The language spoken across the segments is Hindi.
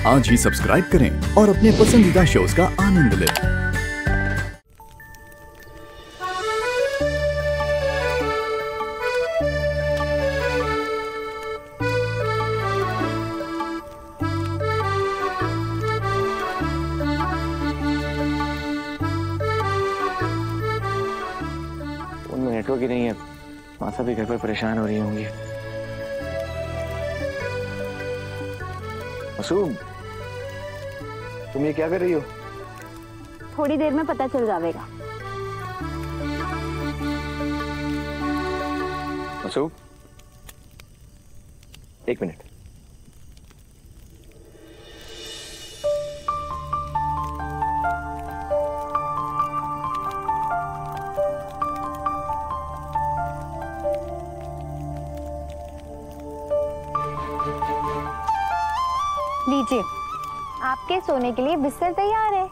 आज ही सब्सक्राइब करें और अपने पसंदीदा शोज का आनंद लें। उनमें नेटवर्क ही नहीं है। मासा भी घर पर परेशान हो रही होंगी। मासूम, तुम ये क्या कर रही हो? थोड़ी देर में पता चल जाएगा। मासूम, एक मिनट। लीजिए, आपके सोने के लिए बिस्तर तैयार है।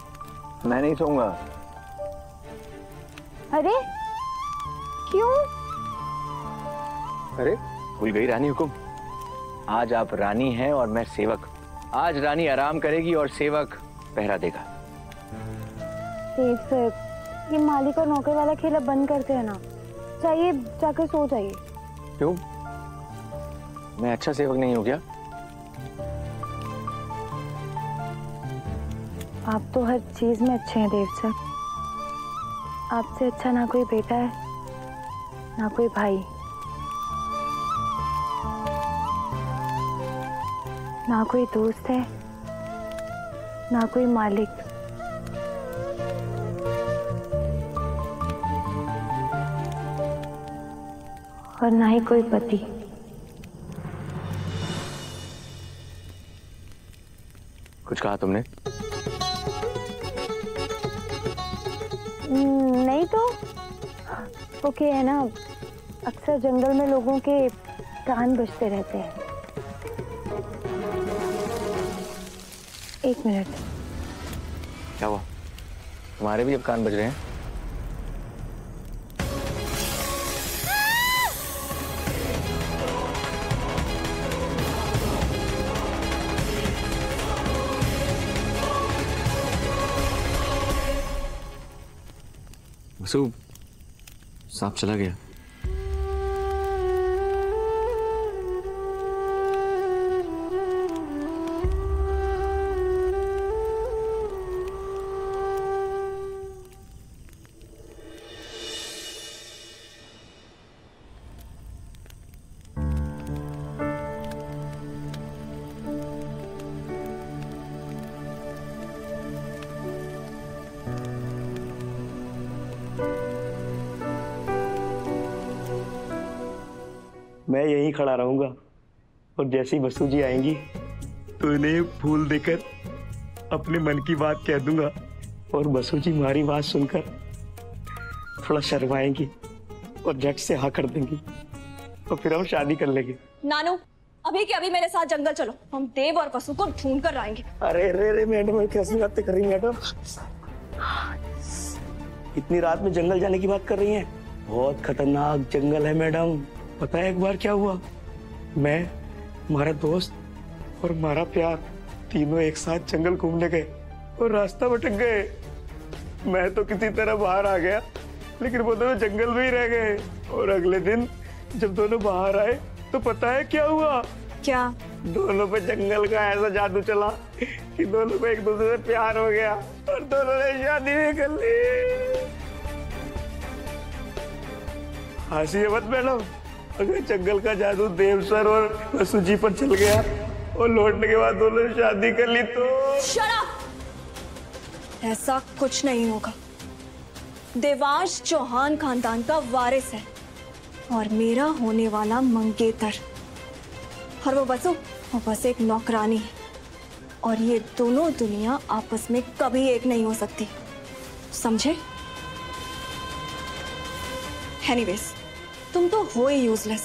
मैं नहीं सोऊंगा। अरे क्यों? अरे भूल गई रानी हुकुम। आज आप रानी हैं और मैं सेवक। आज रानी आराम करेगी और सेवक पहरा देगा। देव सर, ये मालिक और नौकर वाला खेल अब बंद करते हैं ना। चाहिए जाकर सो जाइए। क्यों? मैं अच्छा सेवक नहीं हो गया? आप तो हर चीज में अच्छे हैं देव सर। आपसे अच्छा ना कोई बेटा है, ना कोई भाई, ना कोई दोस्त है, ना कोई मालिक। और ना ही कोई पति। कुछ कहा तुमने? नहीं तो ओके है ना। अक्सर जंगल में लोगों के कान बजते रहते हैं। एक मिनट। क्या हुआ? तुम्हारे भी अब कान बज रहे हैं? वसु, सांप चला गया। मैं यहीं खड़ा रहूंगा और जैसी वसु जी आएंगी तो इन्हें फूल देकर अपने मन की बात कह दूंगा और वसु जी हमारी बात सुनकर थोड़ा शर्माएंगी और झट से हाँ कर देंगी और फिर हम शादी कर लेंगे। नानू, अभी के अभी मेरे साथ जंगल चलो। हम देव और वसु को ढूंढ कर आएंगे। अरे रे रे मैडम, कैसी बातें कर रही हैं मैडम? इतनी रात में जंगल जाने की बात कर रही हैं? बहुत खतरनाक जंगल है मैडम। पता है एक बार क्या हुआ? मैं, हमारा दोस्त और हमारा प्यार तीनों एक साथ जंगल घूमने गए और रास्ता भटक गए। मैं तो किसी तरह बाहर आ गया, लेकिन वो दोनों जंगल में ही रह गए। और अगले दिन जब दोनों बाहर आए तो पता है क्या हुआ? क्या? दोनों पे जंगल का ऐसा जादू चला कि दोनों को एक दूसरे से प्यार हो गया और दोनों ने शादी भी कर ली। हंसी है मत मैडम। अगर जंगल का जादू देव सर और वसु जी पर चल गया और लौटने के बाद दोनों ने शादी कर ली तो? Shut up! ऐसा कुछ नहीं होगा। देवांश चौहान खानदान का वारिस है और मेरा होने वाला मंगेतर। और वो वसु, वो बस एक नौकरानी है। और ये दोनों दुनिया आपस में कभी एक नहीं हो सकती, समझे? एनीवेज, तुम तो हो ही यूजलेस।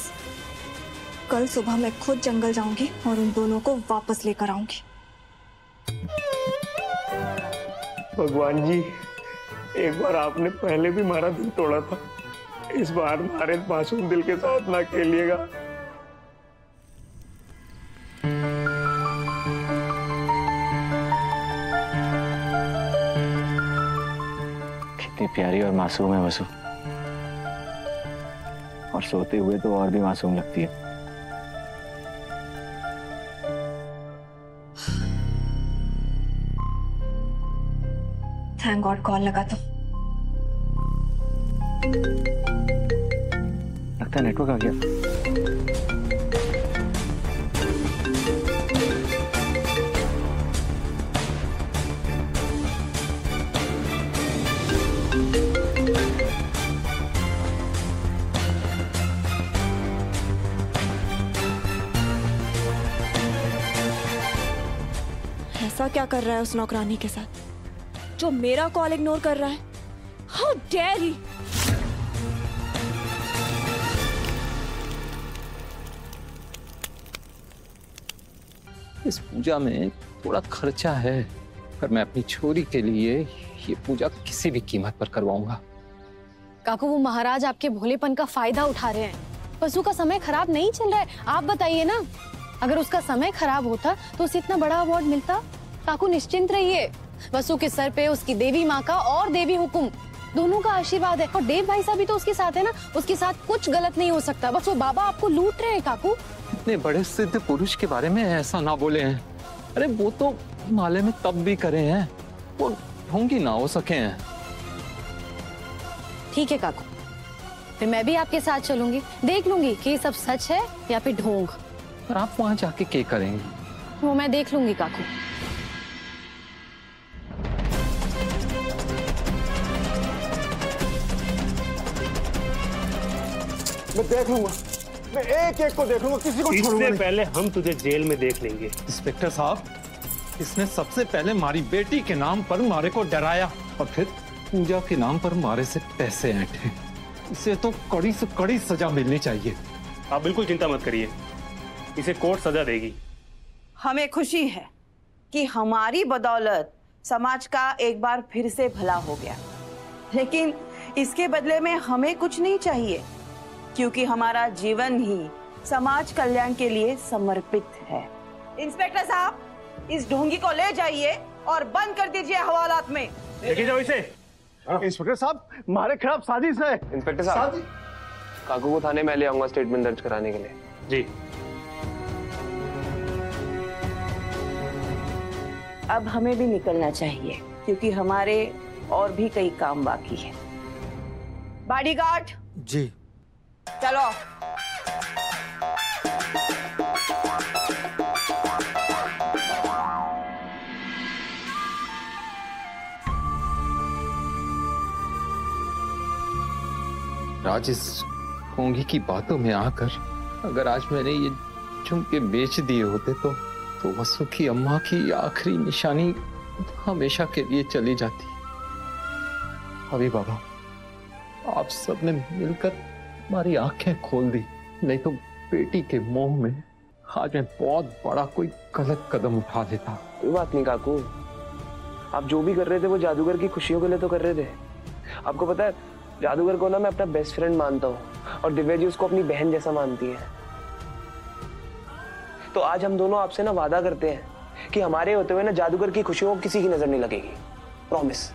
कल सुबह मैं खुद जंगल जाऊंगी और उन दोनों को वापस लेकर आऊंगी। भगवान जी, एक बार आपने पहले भी हमारा दिल तोड़ा था, इस बार हमारे मासूम दिल के साथ ना खेलिएगा। कितनी प्यारी और मासूम है वसु, और सोते हुए तो और भी मासूम लगती है। थैंक गॉड कॉल लगा तो। लगता है नेटवर्क आ गया। ऐसा क्या कर रहा है उस नौकरानी के साथ जो मेरा कॉल इग्नोर कर रहा है? How dare he! इस पूजा में थोड़ा खर्चा है, पर मैं अपनी छोरी के लिए ये पूजा किसी भी कीमत पर करवाऊंगा। काकू, वो महाराज आपके भोलेपन का फायदा उठा रहे हैं। वसु का समय खराब नहीं चल रहा है, आप बताइए ना। अगर उसका समय खराब होता तो उसे इतना बड़ा अवार्ड मिलता। काकू निश्चिंत रहिए, वसु के सर पे उसकी देवी माँ का और देवी हुकुम दोनों का आशीर्वाद है। और देव भाई साहब भी तो उसके साथ है ना, उसके साथ कुछ गलत नहीं हो सकता। बस वो बाबा आपको लूट रहे हैं काकू। इतने बड़े सिद्ध पुरुष के बारे में ऐसा ना बोले हैं। अरे वो तो माले में तब भी करे हैं, वो ढोंगी ना हो सके हैं। ठीक है काकू, फिर मैं भी आपके साथ चलूंगी, देख लूंगी कि ये सब सच है या फिर ढोंग। और आप वहां जाके क्या करेंगे? वो मैं देख लूंगी काकू। मैं देख लूंगा, मैं एक एक को देख लूंगा, किसी को छोड़ूंगा नहीं। पहले हम तुझे जेल में देख लेंगे। इंस्पेक्टर साहब, इसने सबसे पहले हमारी बेटी के नाम पर मारे को डराया और फिर पूजा के नाम पर मारे से पैसे ऐंठे। इसे तो कड़ी से कड़ी सजा मिलनी चाहिए। आप बिल्कुल चिंता मत करिए, इसे कोर्ट सजा देगी। हमें खुशी है कि हमारी बदौलत समाज का एक बार फिर से भला हो गया, लेकिन इसके बदले में हमें कुछ नहीं चाहिए, क्योंकि हमारा जीवन ही समाज कल्याण के लिए समर्पित है। इंस्पेक्टर साहब, इस ढोंगी को ले जाइए और बंद कर दीजिए हवालात में। लेके जाओ इसे। इंस्पेक्टर साहब, हमारे खिलाफ साजिश है। इंस्पेक्टर साहब, काकू को थाने में ले आऊंगा स्टेटमेंट दर्ज कराने के लिए। जी। अब हमें भी निकलना चाहिए, क्योंकि हमारे और भी कई काम बाकी है। बॉडीगार्ड जी। चलो। राज, इस ढोंगी की बातों में आकर अगर आज मैंने ये झुमके बेच दिए होते तो वसु की अम्मा की आखिरी निशानी हमेशा के लिए चली जाती। अभी बाबा, आप सबने मिलकर हमारी आंखें खोल दी, नहीं तो बेटी के मोह में आज मैं बहुत बड़ा कोई गलत कदम उठा देता। कोई बात नहीं काकू, आप जो भी कर रहे थे वो जादूगर की खुशियों के लिए तो कर रहे थे। आपको पता है, जादूगर को ना मैं अपना बेस्ट फ्रेंड मानता हूँ और दिव्या जी उसको अपनी बहन जैसा मानती है। तो आज हम दोनों आपसे ना वादा करते हैं कि हमारे होते हुए ना जादूगर की खुशियों को किसी की नजर नहीं लगेगी। प्रॉमिस।